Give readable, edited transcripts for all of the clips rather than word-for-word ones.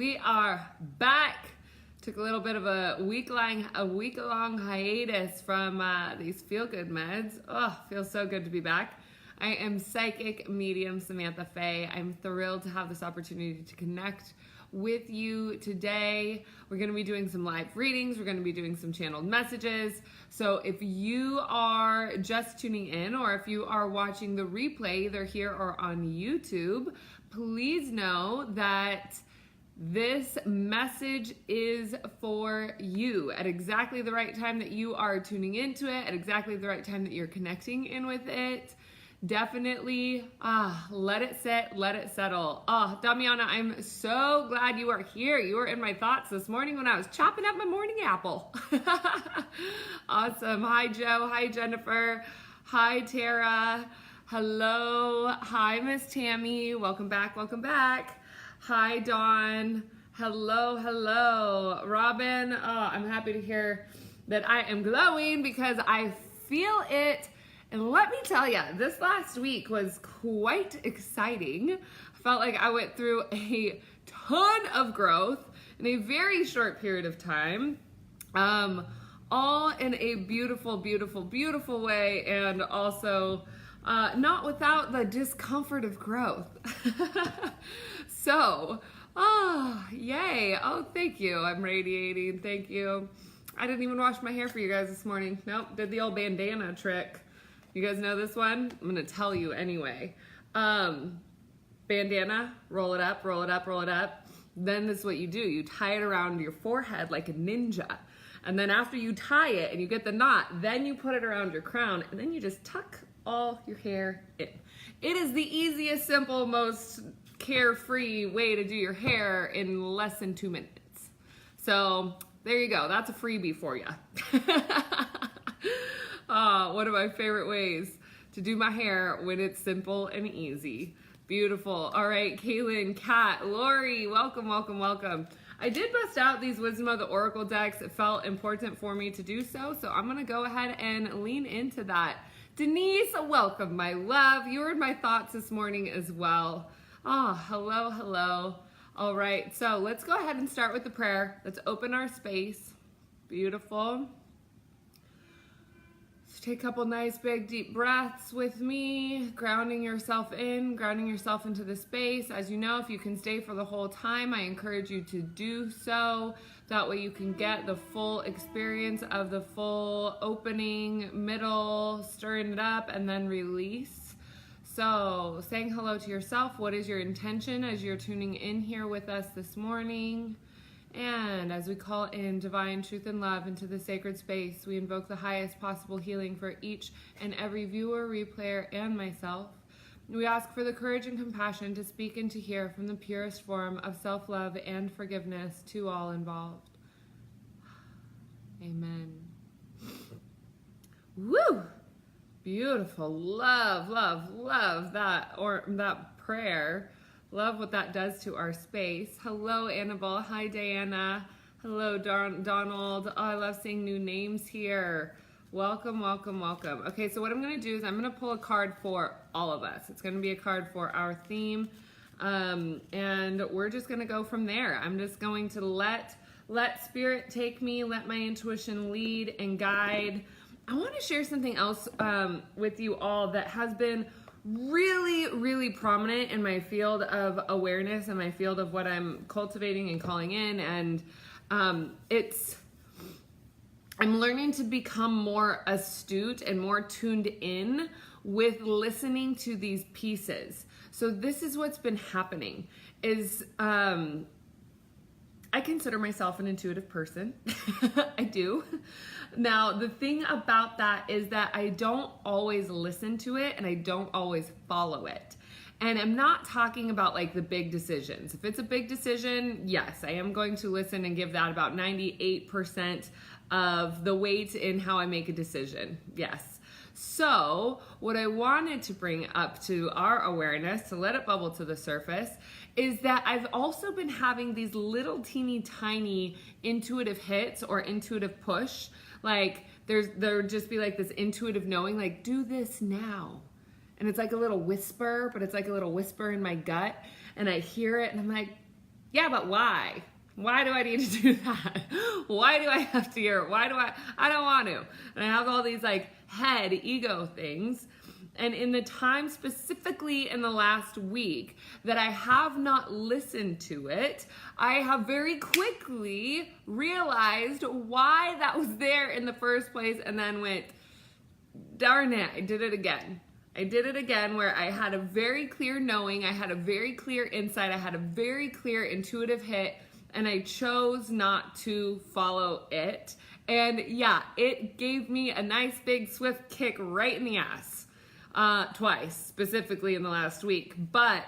We are back. Took a little bit of a week-long hiatus from these feel-good meds. Oh, feels so good to be back. I am psychic medium Samantha Fe. I'm thrilled to have this opportunity to connect with you today. We're going to be doing some live readings. We're going to be doing some channeled messages. So if you are just tuning in, or if you are watching the replay either here or on YouTube, please know that this message is for you at exactly the right time that you are tuning into it, at exactly the right time that you're connecting in with it. Definitely let it sit, let it settle. Damiana, I'm so glad you are here. You were in my thoughts this morning when I was chopping up my morning apple. Awesome. Hi, Joe. Hi, Jennifer. Hi, Tara. Hello. Hi, Miss Tammy. Welcome back. Welcome back. Hi, Dawn. Hello, hello. Robin, I'm happy to hear that I am glowing because I feel it. And let me tell you, this last week was quite exciting. I felt like I went through a ton of growth in a very short period of time. All in a beautiful, beautiful, beautiful way, and also not without the discomfort of growth. So, yay. Oh, thank you. I'm radiating. Thank you. I didn't even wash my hair for you guys this morning. Nope, did the old bandana trick. You guys know this one? I'm going to tell you anyway. Bandana, roll it up, roll it up, roll it up. Then this is what you do. You tie it around your forehead like a ninja. And then after you tie it and you get the knot, then you put it around your crown, and then you just tuck all your hair in. It is the easiest, simple, most carefree way to do your hair in less than 2 minutes. So there you go. That's a freebie for you. One of my favorite ways to do my hair when it's simple and easy. Beautiful. All right, Kaylin, Kat, Lori, welcome, welcome, welcome. I did bust out these Wisdom of the Oracle decks. It felt important for me to do so, so I'm going to go ahead and lean into that. Denise, welcome, my love. You were in my thoughts this morning as well. Hello, hello. All right, so let's go ahead and start with the prayer. Let's open our space. Beautiful. So take a couple nice big deep breaths with me, grounding yourself in, grounding yourself into the space. As you know, if you can stay for the whole time, I encourage you to do so. That way you can get the full experience of the full opening, middle, stirring it up, and then release. So, saying hello to yourself. What is your intention as you're tuning in here with us this morning? And as we call in divine truth and love into the sacred space, we invoke the highest possible healing for each and every viewer, replayer, and myself. We ask for the courage and compassion to speak and to hear from the purest form of self-love and forgiveness to all involved. Amen. Woo! Beautiful. Love, love, love that prayer. Love what that does to our space. Hello, Annabelle. Hi, Diana. Hello, Donald. Oh, I love seeing new names here. Welcome, welcome, welcome. Okay, so what I'm going to do is I'm going to pull a card for all of us. It's going to be a card for our theme, and we're just going to go from there. I'm just going to let spirit take me, let my intuition lead and guide. I want to share something else with you all that has been really, really prominent in my field of awareness and my field of what I'm cultivating and calling in. And I'm learning to become more astute and more tuned in with listening to these pieces. So this is what's been happening is I consider myself an intuitive person. I do. Now, the thing about that is that I don't always listen to it and I don't always follow it. And I'm not talking about like the big decisions. If it's a big decision, yes, I am going to listen and give that about 98% of the weight in how I make a decision. Yes. So what I wanted to bring up to our awareness, to let it bubble to the surface, is that I've also been having these little teeny tiny intuitive hits or intuitive push. Like there would just be like this intuitive knowing, like, do this now. And it's like a little whisper, but it's like a little whisper in my gut. And I hear it and I'm like, Yeah, but why? Why do I need to do that? Why do I have to hear it? I don't want to. And I have all these like head ego things. And in the time specifically in the last week that I have not listened to it, I have very quickly realized why that was there in the first place, and then went, darn it, I did it again. I did it again, where I had a very clear knowing, I had a very clear insight, I had a very clear intuitive hit, and I chose not to follow it. And yeah, it gave me a nice big swift kick right in the ass. Twice, specifically in the last week. But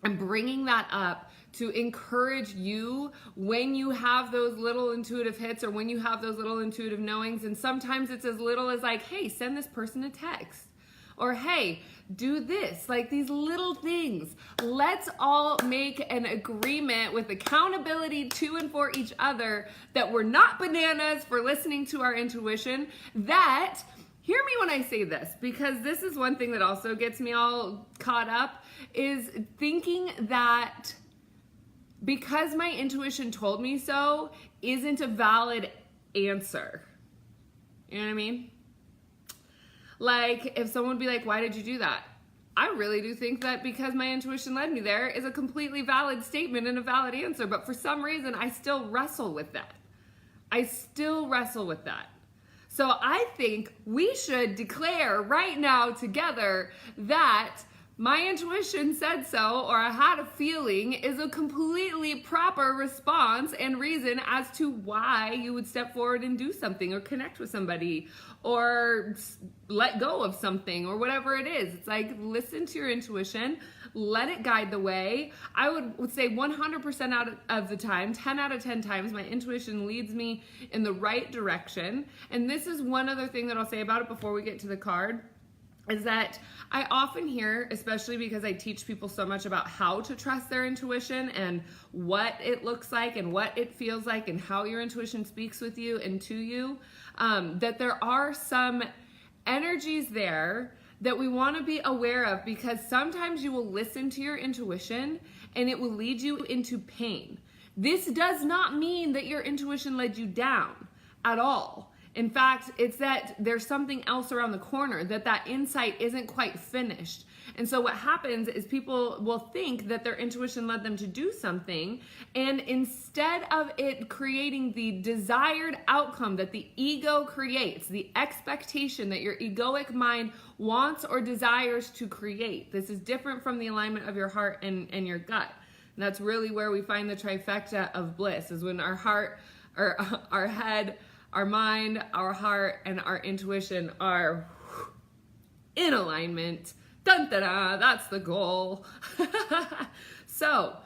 I'm bringing that up to encourage you when you have those little intuitive hits, or when you have those little intuitive knowings. And sometimes it's as little as like, hey, send this person a text. Or hey, do this. Like these little things. Let's all make an agreement with accountability to and for each other that we're not bananas for listening to our intuition. That, hear me when I say this, because this is one thing that also gets me all caught up, is thinking that because my intuition told me so isn't a valid answer. You know what I mean? Like if someone would be like, why did you do that? I really do think that because my intuition led me there is a completely valid statement and a valid answer. But for some reason, I still wrestle with that. So I think we should declare right now together that my intuition said so, or I had a feeling, is a completely proper response and reason as to why you would step forward and do something, or connect with somebody, or let go of something, or whatever it is. It's like, listen to your intuition, let it guide the way. I would say 100% out of the time, 10 out of 10 times, my intuition leads me in the right direction. And this is one other thing that I'll say about it before we get to the card, is that I often hear, especially because I teach people so much about how to trust their intuition and what it looks like and what it feels like and how your intuition speaks with you and to you, that there are some energies there that we want to be aware of, because sometimes you will listen to your intuition and it will lead you into pain. This does not mean that your intuition led you down at all. In fact, it's that there's something else around the corner, that insight isn't quite finished. And so what happens is people will think that their intuition led them to do something, and instead of it creating the desired outcome that the ego creates, the expectation that your egoic mind wants or desires to create. This is different from the alignment of your heart and your gut. And that's really where we find the trifecta of bliss, is when our heart, or our head, our mind, our heart, and our intuition are in alignment. Dun da da, that's the goal. So,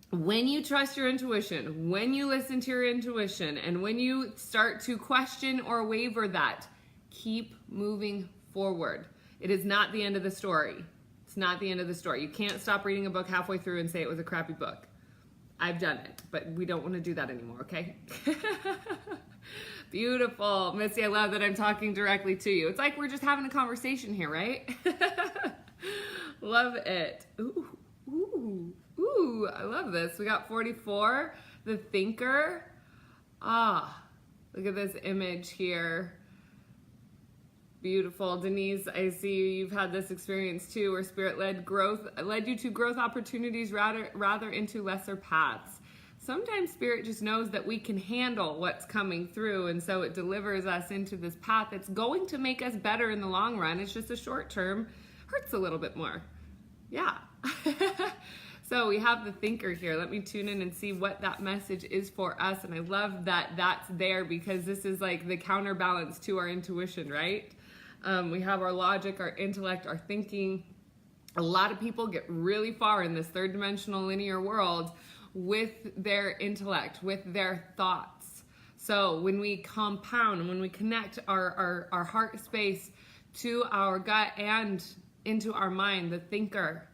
when you trust your intuition, when you listen to your intuition, and when you start to question or waver that, keep moving forward. It is not the end of the story. It's not the end of the story. You can't stop reading a book halfway through and say it was a crappy book. I've done it, but we don't want to do that anymore, okay? Beautiful. Missy, I love that I'm talking directly to you. It's like we're just having a conversation here, right? Love it. Ooh, I love this. We got 44, the thinker. Look at this image here. Beautiful. Denise, I see you've had this experience too, where spirit led you to growth opportunities rather into lesser paths. Sometimes spirit just knows that we can handle what's coming through, and so it delivers us into this path that's going to make us better in the long run. It's just a short term, hurts a little bit more. Yeah. So we have the thinker here. Let me tune in and see what that message is for us. And I love that that's there, because this is like the counterbalance to our intuition, right? We have our logic, our intellect, our thinking. A lot of people get really far in this third dimensional linear world with their intellect, with their thoughts. So when we compound and when we connect our heart space to our gut and into our mind, the thinker,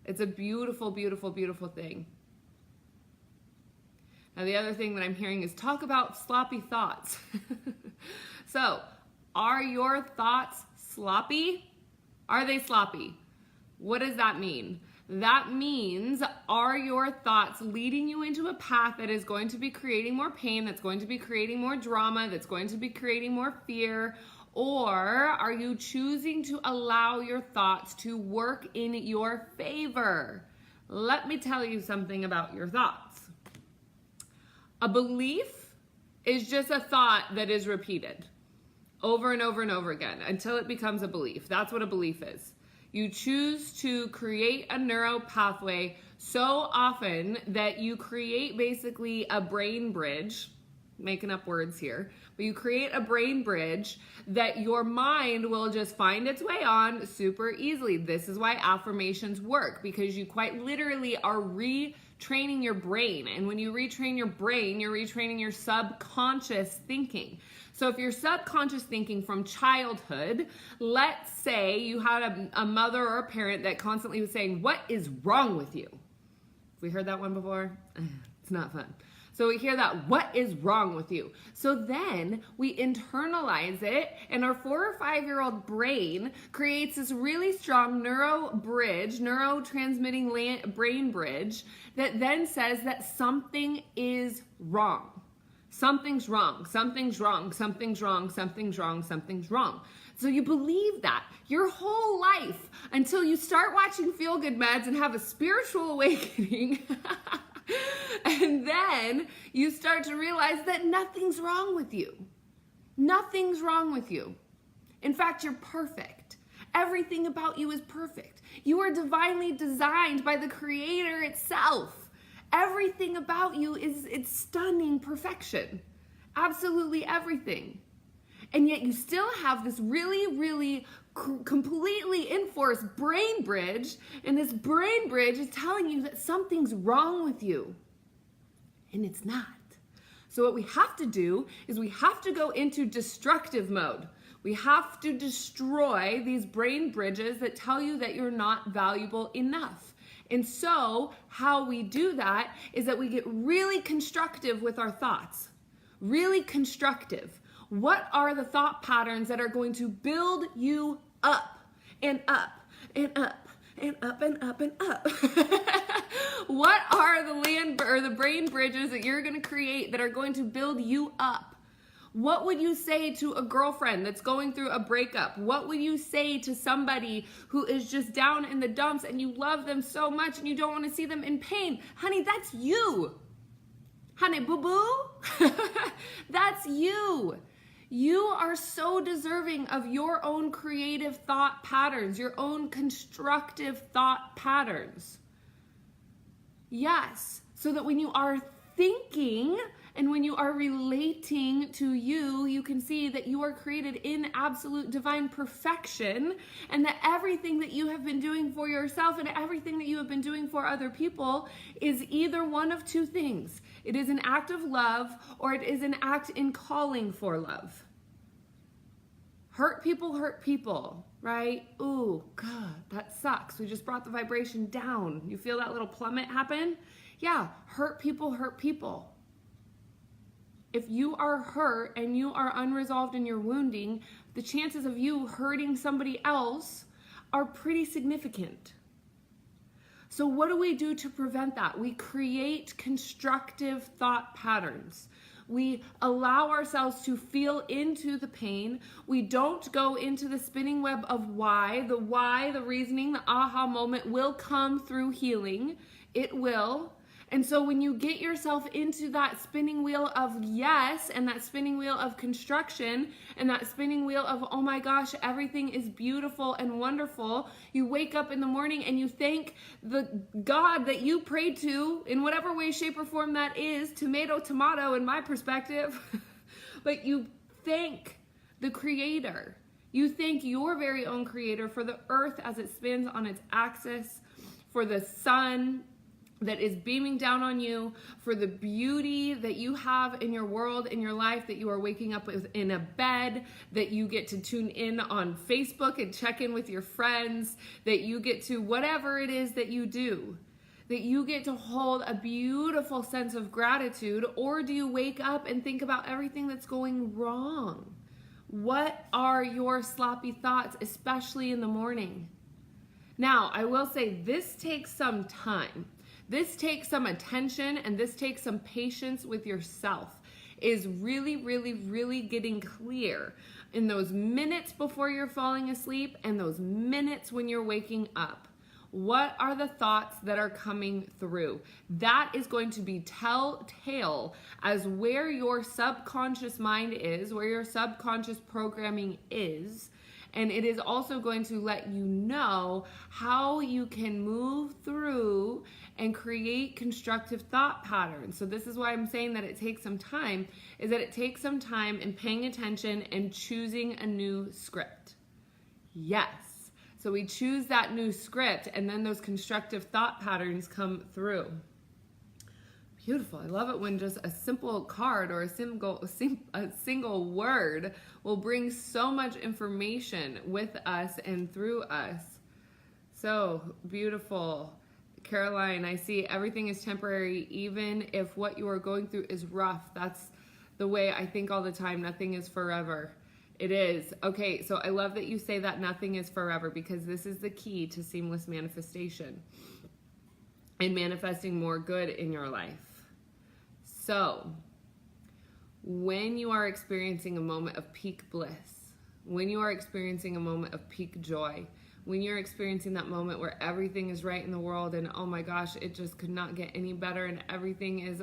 it's a beautiful, beautiful, beautiful thing. Now the other thing that I'm hearing is talk about sloppy thoughts. So, are your thoughts sloppy? Are they sloppy? What does that mean? That means, are your thoughts leading you into a path that is going to be creating more pain, that's going to be creating more drama, that's going to be creating more fear? Or are you choosing to allow your thoughts to work in your favor? Let me tell you something about your thoughts. A belief is just a thought that is repeated over and over and over again until it becomes a belief. That's what a belief is. You choose to create a neural pathway so often that you create basically a brain bridge, making up words here, but you create a brain bridge that your mind will just find its way on super easily. This is why affirmations work, because you quite literally are retraining your brain. And when you retrain your brain, you're retraining your subconscious thinking. So if your subconscious thinking from childhood, let's say you had a mother or a parent that constantly was saying, "What is wrong with you?" Have we heard that one before? It's not fun. So we hear that, "What is wrong with you?" So then we internalize it, and our 4 or 5-year-old brain creates this really strong neurotransmitting brain bridge that then says that something is wrong. Something's wrong, something's wrong, something's wrong, something's wrong, something's wrong. So you believe that your whole life until you start watching Feel Good Meds and have a spiritual awakening. And then you start to realize that nothing's wrong with you. Nothing's wrong with you. In fact, you're perfect. Everything about you is perfect. You are divinely designed by the Creator itself. Everything about you it's stunning perfection. Absolutely everything. And yet you still have this really completely enforced brain bridge, and this brain bridge is telling you that something's wrong with you. And it's not. So what we have to do is we have to go into destructive mode. We have to destroy these brain bridges that tell you that you're not valuable enough. And so how we do that is that we get really constructive with our thoughts. Really constructive. What are the thought patterns that are going to build you up and up and up and up and up and up? What are the brain bridges that you're going to create that are going to build you up? What would you say to a girlfriend that's going through a breakup? What would you say to somebody who is just down in the dumps and you love them so much and you don't want to see them in pain? Honey, that's you. Honey, boo-boo. That's you. You are so deserving of your own creative thought patterns, your own constructive thought patterns. Yes, so that when you are thinking and when you are relating to you, you can see that you are created in absolute divine perfection, and that everything that you have been doing for yourself and everything that you have been doing for other people is either one of two things. It is an act of love, or it is an act in calling for love. Hurt people, right? Ooh, God, that sucks. We just brought the vibration down. You feel that little plummet happen? Yeah, hurt people. If you are hurt and you are unresolved in your wounding, the chances of you hurting somebody else are pretty significant. So what do we do to prevent that? We create constructive thought patterns. We allow ourselves to feel into the pain. We don't go into the spinning web of why. The reasoning, the aha moment will come through healing. It will. And so when you get yourself into that spinning wheel of yes, and that spinning wheel of construction, and that spinning wheel of, oh my gosh, everything is beautiful and wonderful, you wake up in the morning and you thank the God that you prayed to, in whatever way, shape, or form that is, tomato in my perspective, but you thank the Creator. You thank your very own Creator for the earth as it spins on its axis, for the sun that is beaming down on you, for the beauty that you have in your world, in your life, that you are waking up with in a bed, that you get to tune in on Facebook and check in with your friends, that you get to whatever it is that you do, that you get to hold a beautiful sense of gratitude? Or do you wake up and think about everything that's going wrong? What are your sloppy thoughts, especially in the morning? Now, I will say this takes some time. This takes some attention, and this takes some patience with yourself. Is really, really, really getting clear in those minutes before you're falling asleep and those minutes when you're waking up. What are the thoughts that are coming through? That is going to be telltale as where your subconscious mind is, where your subconscious programming is. And it is also going to let you know how you can move through and create constructive thought patterns. So this is why I'm saying that it takes some time, is that it takes some time in paying attention and choosing a new script. Yes. So we choose that new script, and then those constructive thought patterns come through. Beautiful. I love it when just a simple card or a single word will bring so much information with us and through us. So beautiful. Caroline, I see everything is temporary, even if what you are going through is rough. That's the way I think all the time. Nothing is forever. It is. Okay, so I love that you say that nothing is forever, because this is the key to seamless manifestation and manifesting more good in your life. So, when you are experiencing a moment of peak bliss, when you are experiencing a moment of peak joy, when you're experiencing that moment where everything is right in the world and oh my gosh, it just could not get any better and everything is,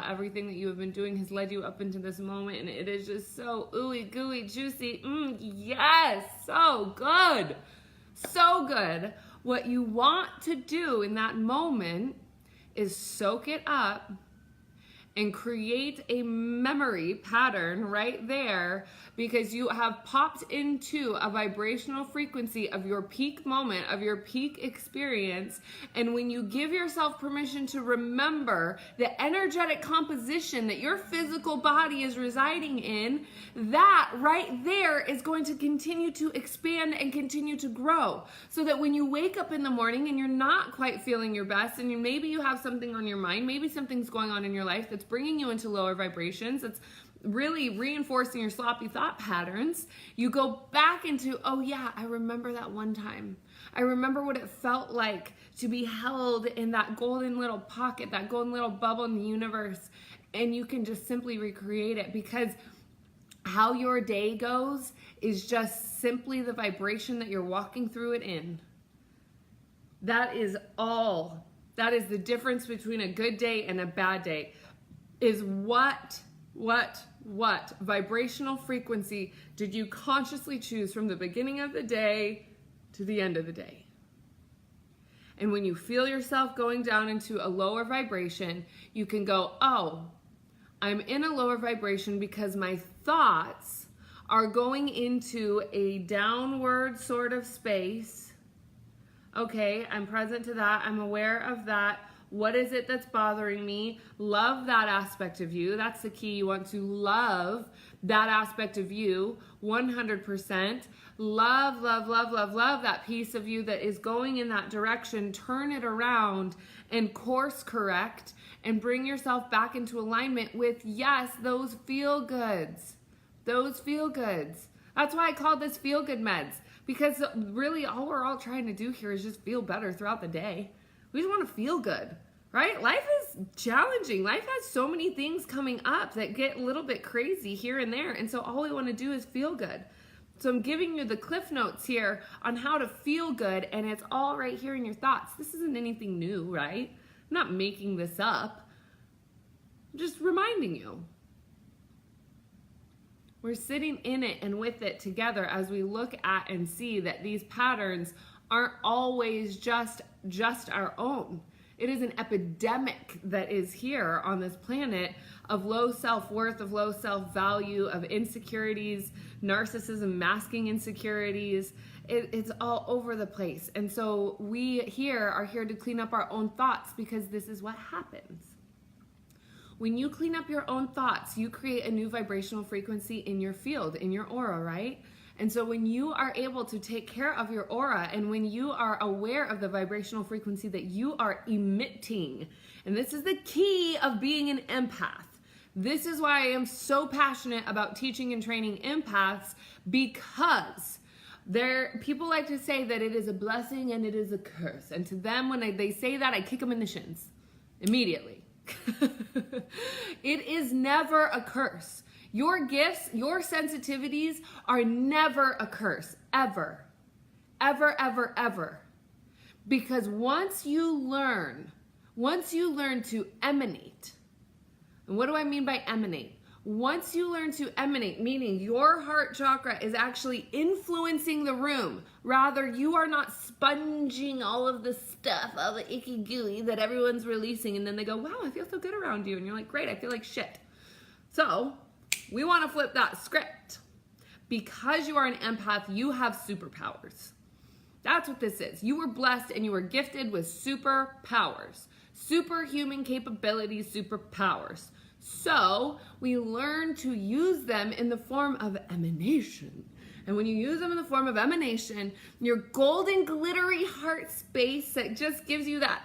everything that you have been doing has led you up into this moment and it is just so ooey gooey juicy. Yes, so good. So good. What you want to do in that moment is soak it up and create a memory pattern right there, because you have popped into a vibrational frequency of your peak moment, of your peak experience. And when you give yourself permission to remember the energetic composition that your physical body is residing in, that right there is going to continue to expand and continue to grow. So that when you wake up in the morning and you're not quite feeling your best, and maybe you have something on your mind, maybe something's going on in your life that's bringing you into lower vibrations, that's really reinforcing your sloppy thought patterns, you go back into, oh yeah, I remember that one time. I remember what it felt like to be held in that golden little pocket, that golden little bubble in the universe. And you can just simply recreate it, because how your day goes is just simply the vibration that you're walking through it in. That is all. That is the difference between a good day and a bad day. Is what vibrational frequency did you consciously choose from the beginning of the day to the end of the day? And when you feel yourself going down into a lower vibration, you can go, oh, I'm in a lower vibration because my thoughts are going into a downward sort of space. Okay, I'm present to that. I'm aware of that. What is it that's bothering me? Love that aspect of you. That's the key. You want to love that aspect of you 100%. Love, love, love, love, love that piece of you that is going in that direction. Turn it around and course correct and bring yourself back into alignment with, yes, those feel goods. Those feel goods. That's why I call this feel good meds, because really all we're all trying to do here is just feel better throughout the day. We just want to feel good, right? Life is challenging. Life has so many things coming up that get a little bit crazy here and there. And so all we want to do is feel good. So I'm giving you the cliff notes here on how to feel good. And it's all right here in your thoughts. This isn't anything new, right? I'm not making this up. I'm just reminding you. We're sitting in it and with it together as we look at and see that these patterns aren't always just our own. It is an epidemic that is here on this planet of low self-worth, of low self-value, of insecurities, narcissism masking insecurities. It's all over the place. And so we are here to clean up our own thoughts, because this is what happens. When you clean up your own thoughts, you create a new vibrational frequency in your field, in your aura, right? And so when you are able to take care of your aura, and when you are aware of the vibrational frequency that you are emitting, and this is the key of being an empath. This is why I am so passionate about teaching and training empaths, because People like to say that it is a blessing and it is a curse. And to them, when they say that, I kick them in the shins immediately. It is never a curse. Your gifts, your sensitivities are never a curse, ever. Ever, ever, ever. Because once you learn to emanate, and what do I mean by emanate? Once you learn to emanate, meaning your heart chakra is actually influencing the room. Rather, you are not sponging all of the stuff, all the icky gooey that everyone's releasing, and then they go, wow, I feel so good around you. And you're like, great, I feel like shit. So we want to flip that script. Because you are an empath, you have superpowers. That's what this is. You were blessed and you were gifted with superpowers. Superhuman capabilities, superpowers. So we learn to use them in the form of emanation. And when you use them in the form of emanation, your golden glittery heart space that just gives you that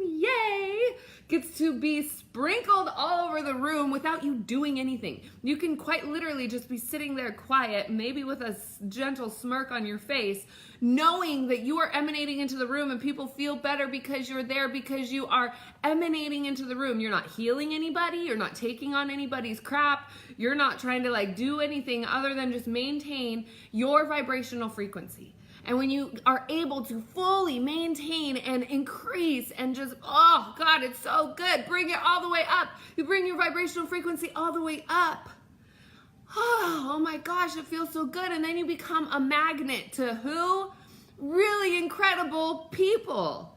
yay gets to be sprinkled all over the room without you doing anything. You can quite literally just be sitting there quiet, maybe with a gentle smirk on your face, knowing that you are emanating into the room and people feel better because you're there, because you are emanating into the room. You're not healing anybody. You're not taking on anybody's crap. You're not trying to do anything other than just maintain your vibrational frequency. And when you are able to fully maintain and increase and just, oh God, it's so good. Bring it all the way up. You bring your vibrational frequency all the way up. Oh my gosh, it feels so good. And then you become a magnet to who? Really incredible people.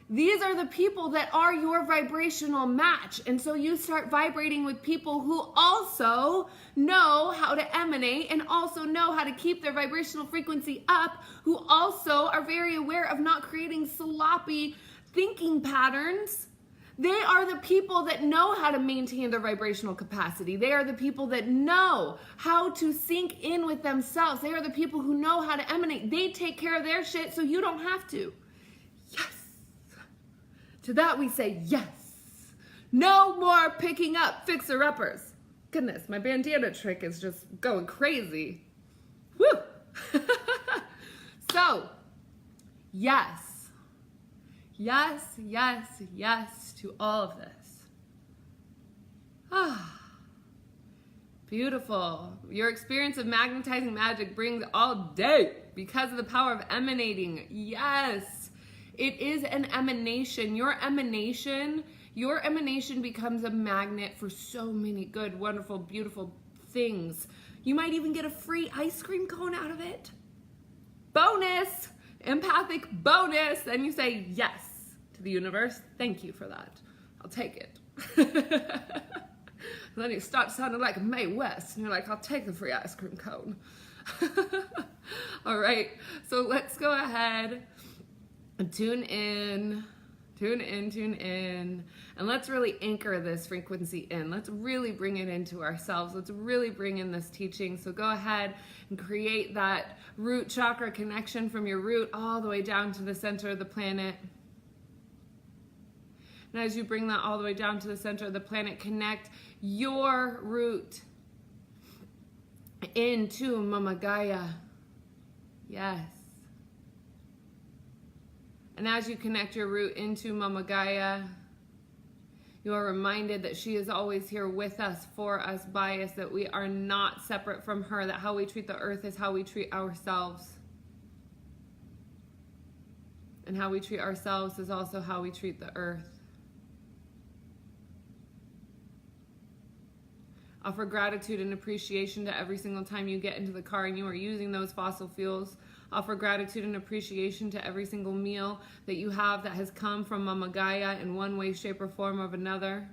These are the people that are your vibrational match. And so you start vibrating with people who also know how to emanate and also know how to keep their vibrational frequency up, who also are very aware of not creating sloppy thinking patterns. They are the people that know how to maintain their vibrational capacity. They are the people that know how to sink in with themselves. They are the people who know how to emanate. They take care of their shit so you don't have to. Yes. To that we say yes. No more picking up fixer-uppers. Goodness, my bandana trick is just going crazy. Woo! So, yes. Yes, yes, yes to all of this. Ah, beautiful. Your experience of magnetizing magic brings all day because of the power of emanating. Yes. It is an emanation. Your emanation becomes a magnet for so many good, wonderful, beautiful things. You might even get a free ice cream cone out of it. Bonus! Empathic bonus! Then you say yes to the universe. Thank you for that. I'll take it. Then you start sounding like Mae West, and you're like, I'll take the free ice cream cone. All right, so let's go ahead. Tune in, and let's really anchor this frequency in. Let's really bring it into ourselves. Let's really bring in this teaching. So go ahead and create that root chakra connection from your root all the way down to the center of the planet. And as you bring that all the way down to the center of the planet, connect your root into Mama Gaia. Yes. And as you connect your root into Mama Gaia, you are reminded that she is always here with us, for us, by us, that we are not separate from her, that how we treat the earth is how we treat ourselves. And how we treat ourselves is also how we treat the earth. Offer gratitude and appreciation to every single time you get into the car and you are using those fossil fuels. Offer gratitude and appreciation to every single meal that you have that has come from Mama Gaia in one way, shape, or form of another.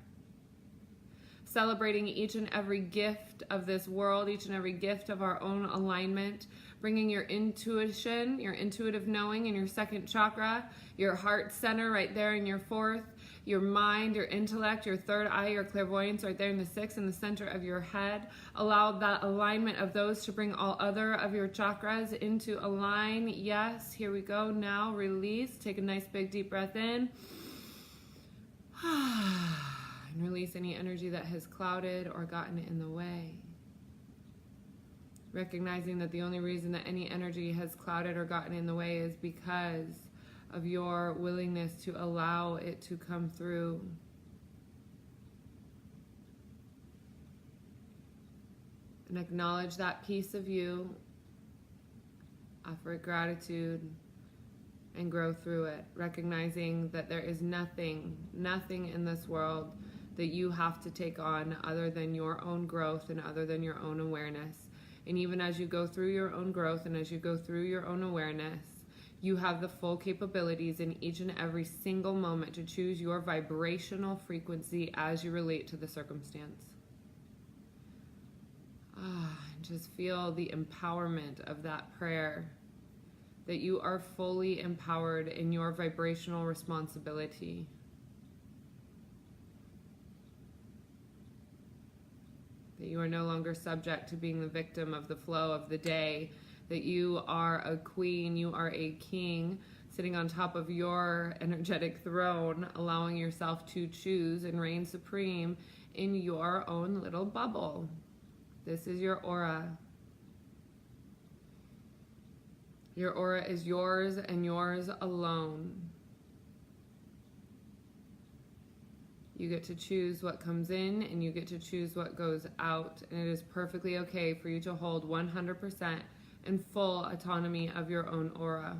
Celebrating each and every gift of this world, each and every gift of our own alignment. Bringing your intuition, your intuitive knowing in your second chakra, your heart center right there in your fourth, your mind, your intellect, your third eye, your clairvoyance right there in the sixth, in the center of your head. Allow that alignment of those to bring all other of your chakras into align. Yes, here we go. Now release. Take a nice big deep breath in. And release any energy that has clouded or gotten in the way. Recognizing that the only reason that any energy has clouded or gotten in the way is because of your willingness to allow it to come through. And acknowledge that piece of you, offer it gratitude, and grow through it. Recognizing that there is nothing in this world that you have to take on other than your own growth and other than your own awareness. And even as you go through your own growth and as you go through your own awareness, you have the full capabilities in each and every single moment to choose your vibrational frequency as you relate to the circumstance. Just feel the empowerment of that prayer, that you are fully empowered in your vibrational responsibility. That you are no longer subject to being the victim of the flow of the day, that you are a queen, you are a king, sitting on top of your energetic throne, allowing yourself to choose and reign supreme in your own little bubble. This is your aura. Your aura is yours and yours alone. You get to choose what comes in and you get to choose what goes out. And it is perfectly okay for you to hold 100% and full autonomy of your own aura.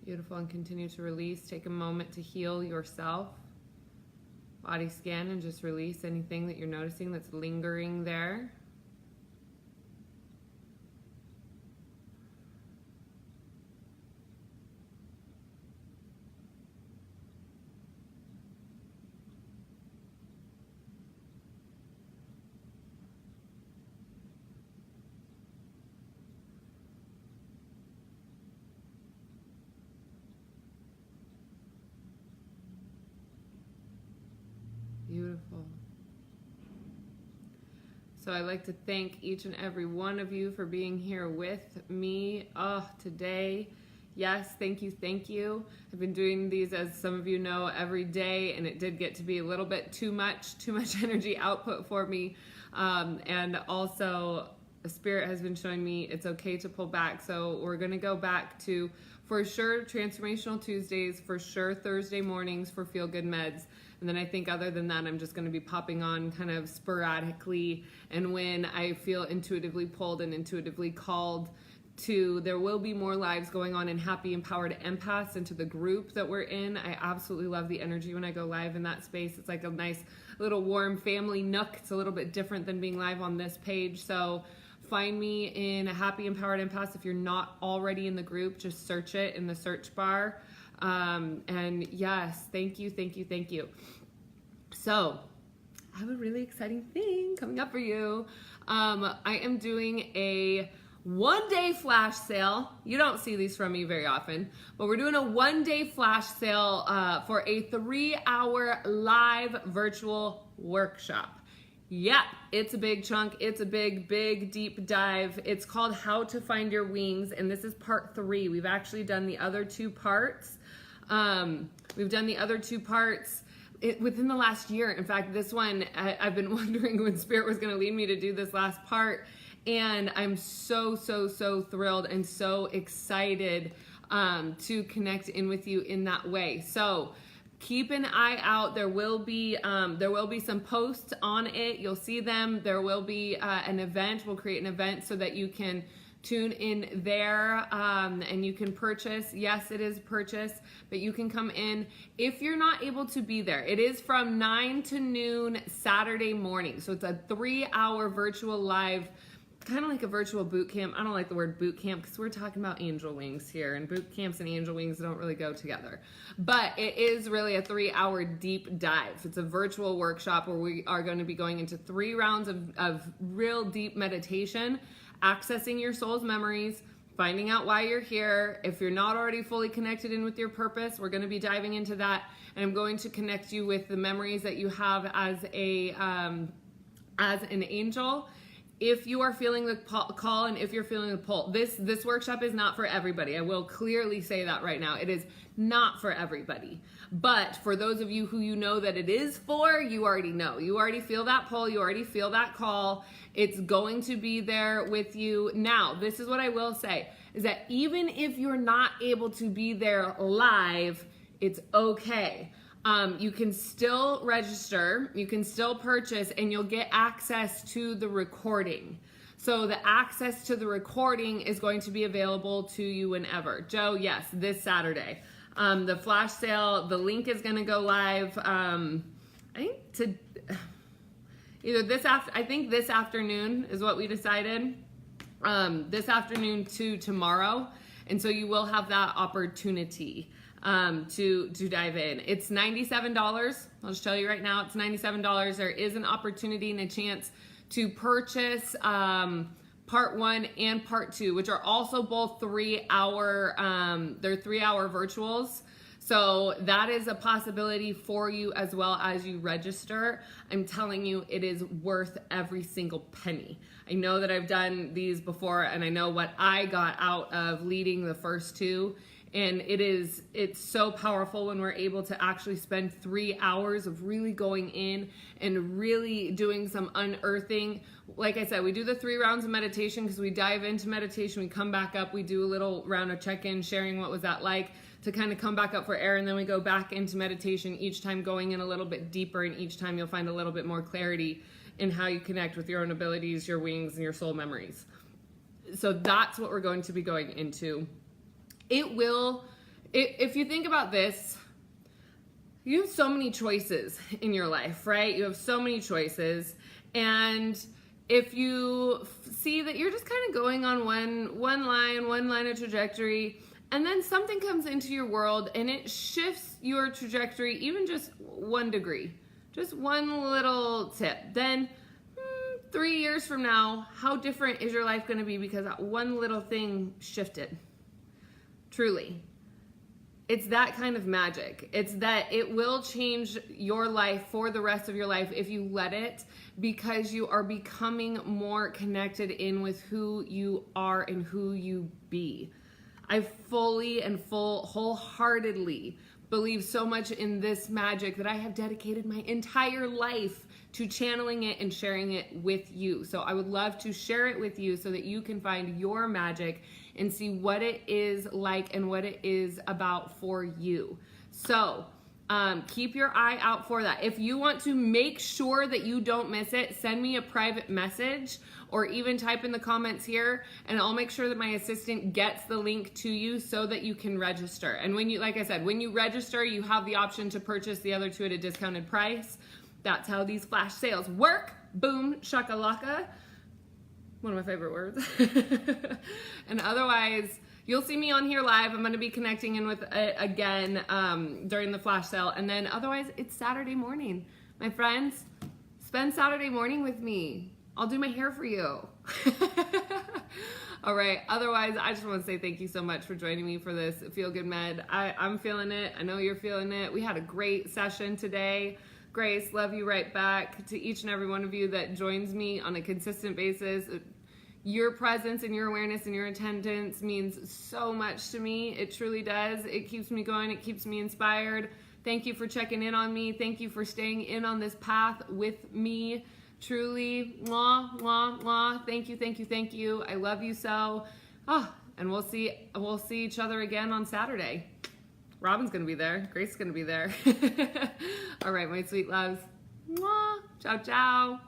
Beautiful, and continue to release. Take a moment to heal yourself. Body scan and just release anything that you're noticing that's lingering there. Beautiful. So I'd like to thank each and every one of you for being here with me today. Yes, thank you, thank you. I've been doing these, as some of you know, every day, and it did get to be a little bit too much energy output for me. And also, the Spirit has been showing me it's okay to pull back. So we're going to go back to, for sure, Transformational Tuesdays, for sure, Thursday mornings for Feel Good Meds. And then I think other than that, I'm just going to be popping on kind of sporadically. And when I feel intuitively pulled and intuitively called to, there will be more lives going on in Happy Empowered Empaths into the group that we're in. I absolutely love the energy when I go live in that space. It's like a nice little warm family nook. It's a little bit different than being live on this page. So find me in Happy Empowered Empaths. If you're not already in the group, just search it in the search bar. And yes, thank you, thank you, thank you. So I have a really exciting thing coming up for you. I am doing a one-day flash sale. You don't see these from me very often, but we're doing a one-day flash sale for a 3-hour live virtual workshop. Yeah, it's a big chunk. It's a big, deep dive. It's called How to Find Your Wings, and this is part 3. We've actually done the other 2 parts. Within the last year. In fact, this one, I've been wondering when Spirit was going to lead me to do this last part, and I'm so thrilled and so excited to connect in with you in that way. So keep an eye out. There will be some posts on it. You'll see them. There will be an event. We'll create an event so that you can tune in there and you can purchase. Yes, it is purchase, but you can come in if you're not able to be there. It is from 9 to noon Saturday morning. So it's a 3-hour virtual live, kind of like a virtual boot camp. I don't like the word boot camp because we're talking about angel wings here, and boot camps and angel wings don't really go together. But it is really a 3-hour deep dive. It's a virtual workshop where we are going to be going into 3 rounds of real deep meditation, accessing your soul's memories, finding out why you're here. If you're not already fully connected in with your purpose, we're going to be diving into that, and I'm going to connect you with the memories that you have as an angel, if you are feeling the call and if you're feeling the pull, this workshop is not for everybody. I will clearly say that right now. It is not for everybody. But for those of you who you know that it is for, you already know. You already feel that pull. You already feel that call. It's going to be there with you. Now, this is what I will say, is that even if you're not able to be there live, it's okay. You can still register, you can still purchase, and you'll get access to the recording. So the access to the recording is going to be available to you whenever. Joe, yes, this Saturday. The flash sale, the link is going to go live, I think this afternoon is what we decided. This afternoon to tomorrow. And so you will have that opportunity to dive in. It's $97. I'll just tell you right now, it's $97. There is an opportunity and a chance to purchase part 1 and part 2, which are also both 3-hour, they're 3-hour virtuals. So that is a possibility for you as well as you register. I'm telling you, it is worth every single penny. I know that I've done these before, and I know what I got out of leading the first 2. And it's so powerful when we're able to actually spend 3 hours of really going in and really doing some unearthing. Like I said, we do the 3 rounds of meditation because we dive into meditation, we come back up, we do a little round of check-in, sharing what was that like, to kind of come back up for air, and then we go back into meditation, each time going in a little bit deeper, and each time you'll find a little bit more clarity in how you connect with your own abilities, your wings, and your soul memories. So that's what we're going to be going into. If you think about this, you have so many choices in your life, right? You have so many choices. And if you see that you're just kind of going on one line of trajectory, and then something comes into your world and it shifts your trajectory even just 1 degree, just one little tip, then 3 years from now, how different is your life going to be because that one little thing shifted? Truly. It's that kind of magic. It's that it will change your life for the rest of your life if you let it, because you are becoming more connected in with who you are and who you be. I fully and wholeheartedly believe so much in this magic that I have dedicated my entire life to channeling it and sharing it with you. So I would love to share it with you so that you can find your magic and see what it is like and what it is about for you. So keep your eye out for that. If you want to make sure that you don't miss it, send me a private message or even type in the comments here, and I'll make sure that my assistant gets the link to you so that you can register. And when you, like I said, when you register, you have the option to purchase the other 2 at a discounted price. That's how these flash sales work. Boom, shakalaka. One of my favorite words. And otherwise, you'll see me on here live. I'm going to be connecting in with it again during the flash sale. And then otherwise, it's Saturday morning. My friends, spend Saturday morning with me. I'll do my hair for you. All right. Otherwise, I just want to say thank you so much for joining me for this Feel Good Med. I'm feeling it. I know you're feeling it. We had a great session today. Grace, love you right back. To each and every one of you that joins me on a consistent basis, your presence and your awareness and your attendance means so much to me. It truly does. It keeps me going. It keeps me inspired. Thank you for checking in on me. Thank you for staying in on this path with me. Truly, mwah, mwah, mwah. Thank you, thank you, thank you. I love you so. And we'll see each other again on Saturday. Robin's going to be there. Grace is going to be there. All right, my sweet loves. Mwah. Ciao, ciao.